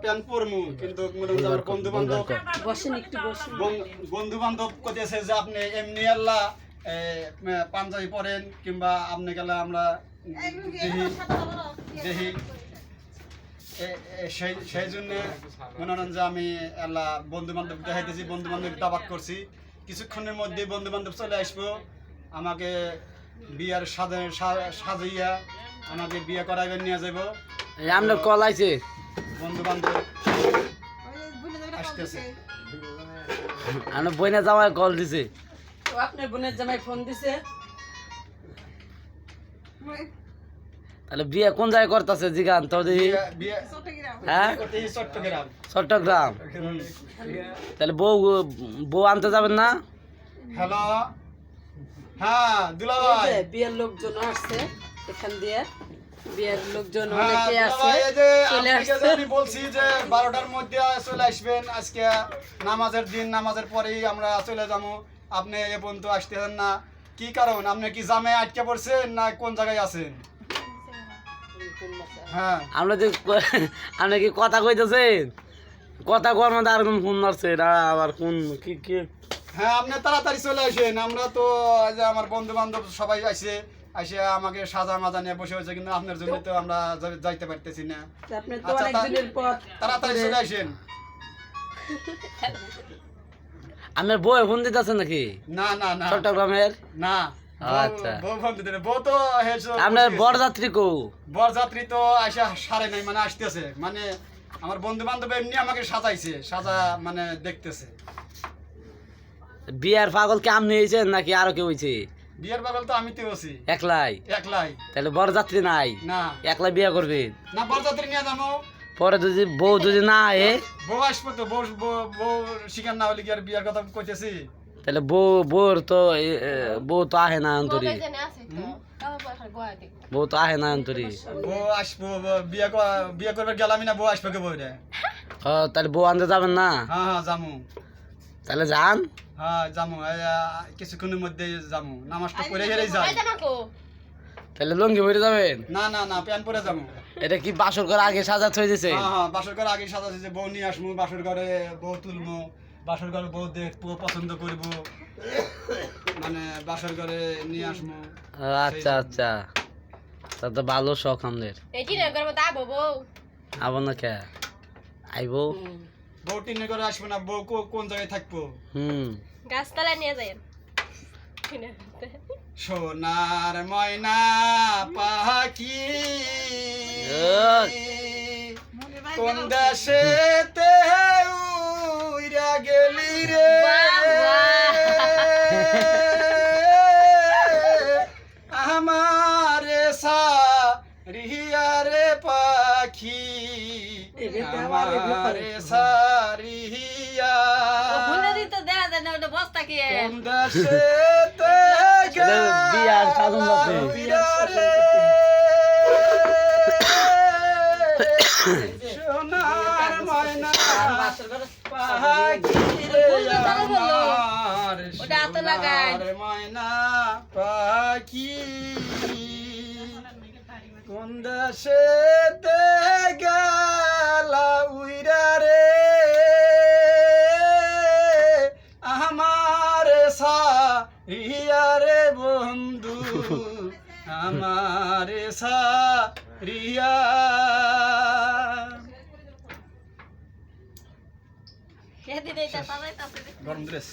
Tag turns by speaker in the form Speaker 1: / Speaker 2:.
Speaker 1: Pan পরমু কিন্তু মনে হচ্ছে আমার বন্ধু বান্ধব
Speaker 2: বসেন একটু বসেন
Speaker 1: বন্ধু বান্ধব কইতেছে যে আপনি এমনি আল্লাহ পাঞ্জাবি পরেন কিংবা আপনি গেলে আমরা দেখি সেই জন্য মনে হন যে আমি আল্লাহ বন্ধু বান্ধব দেখাইতেছি, বন্ধু বান্ধব দাবাত করছি। কিছুক্ষণের মধ্যে বন্ধু বান্ধব চলে আসবো, আমাকে বিয়ার সাজাইয়া আমাকে বিয়ে করাইবেন নিয়ে যাব।
Speaker 3: আমরা কল আইছে,
Speaker 1: বন্ধু বান্ধব আসতেছে।
Speaker 3: আমরা বইনা জামাই কল দিছে।
Speaker 2: আপনার বোনের জামাই ফোন দিছে।
Speaker 3: তাহলে বিয়ে কোন জায়গায় করতেছে জিগান তো দেখি। হ্যাঁ চট্টগ্রাম। তাহলে বউ আনতে যাবেন না?
Speaker 1: হ্যালো, হ্যাঁ দুলা ভাই,
Speaker 2: বিয়ের লোকজন আসছে এখান দিয়ে, বিয়ের লোকজন
Speaker 1: হ্যাঁ,
Speaker 2: অনেকে
Speaker 1: দুলা
Speaker 2: আছে
Speaker 1: ভাই, এই যে
Speaker 2: চলে
Speaker 1: আপনাকে
Speaker 2: আসছে।
Speaker 1: যে আমি বলছি যে 12টার মধ্যে চলে আসবেন, আজকে নামাজের দিন, নামাজের পরেই আমরা চলে যাবো। আপনি এ পর্যন্ত আসতেছেন না, কি কারণ? আপনি কি জামে আটকে পড়ছেন না কোন জায়গায় আছেন? হ্যাঁ,
Speaker 3: আমরা যে আপনি কি কথা কইতেছেন? কথা কর মধ্যে আর কোন ফোন মারছে না আবার কোন কি কি?
Speaker 1: হ্যাঁ, আপনি তাড়াতাড়ি চলে আসেন। আমরা তো এই যে আমার বন্ধু বান্ধব সবাই আসে আমাকে সাজা মাজা নিয়ে বসে হয়েছে, কিন্তু আপনার জন্য তো আমরা যাইতে পারতেছি না।
Speaker 2: আপনি তো
Speaker 1: আচ্ছা,
Speaker 2: অনেক দিনের পর
Speaker 1: তাড়াতাড়ি চলে আসেন।
Speaker 3: আপনার বউ ফোন দিতেছে নাকি
Speaker 1: না না না
Speaker 3: চট্টগ্রামের?
Speaker 1: না,
Speaker 3: আচ্ছা।
Speaker 1: বউ ফোন দিতে বউ তো
Speaker 3: আপনার বরযাত্রী কো?
Speaker 1: বরযাত্রী তো আসা সারে নাই, মানে আসতেছে, মানে আমার বন্ধু বান্ধব এমনি আমাকে সাজাইছে, সাজা মানে দেখতেছে।
Speaker 3: বিয়ার পাগল কি আপনি হয়েছেন নাকি আরো কেউ হয়েছে?
Speaker 1: বিয়ের পাগল তো আমি তো আছি
Speaker 3: একলাই?
Speaker 1: একলাই।
Speaker 3: তাহলে বরযাত্রী নাই,
Speaker 1: না
Speaker 3: একলা বিয়া করবে?
Speaker 1: না, বরযাত্রী নিয়ে যাবো।
Speaker 3: পরে যদি বউ যদি না আয়ে?
Speaker 1: বউ আসবো তো, বউ শিকার না হলে কি আর বিয়ার কথা কইতেছি?
Speaker 3: তাহলে বউ তো আহে না অন্তরি, বউ তো আহে না অন্তরি।
Speaker 1: বউ আসবো, বিয়ে করবে গেলামই না, বউ আসবে কে বউরে?
Speaker 3: তাহলে বউ আনতে যাবেন না?
Speaker 1: হ্যাঁ হ্যাঁ যামু,
Speaker 3: তাহলে যান।
Speaker 1: হ্যাঁ যামু, কিছুক্ষণের মধ্যে যামু, নামাজটা পড়ে গেলেই যাই।
Speaker 3: তাহলে লঙ্গি পরে যাবেন?
Speaker 1: না না না, প্যান পরে যামু।
Speaker 3: এটা কি বাসর করে আগে সাজা থই দিছে?
Speaker 1: হ্যাঁ হ্যাঁ, বাসর ঘরে আগে সাজাচ্ছে যে বউ নিয়ে আসবো, বাসর ঘরে বউ তুলবো, বাসর ঘরে বউ দেখবো, পছন্দ করবো, মানে বাসর ঘরে নিয়ে আসবো।
Speaker 3: আচ্ছা আচ্ছা, তা তো ভালো শখ আমাদের। আবো না কে আইবো?
Speaker 1: বউ টিনের ঘরে আসবো না, বউ কোন জায়গায় থাকবো?
Speaker 4: গাছতলায় নিয়ে যায়
Speaker 1: সোনার ময়না পাখি কোন দেশেতে উইরা গেলি রে, আমারে সারিয়া রে পাখি, আমারে সারিয়া কোন দেশেতে
Speaker 3: বিয়ার সাজন যাচ্ছে।
Speaker 1: সোনার ময়না পাখি রে আমার, সোনার ময়না পাখি কোন দেশেতে গেলা উইরা রে, আমার সারিয়া রে বন্ধু, আমার সারিয়া। গরম ড্রেস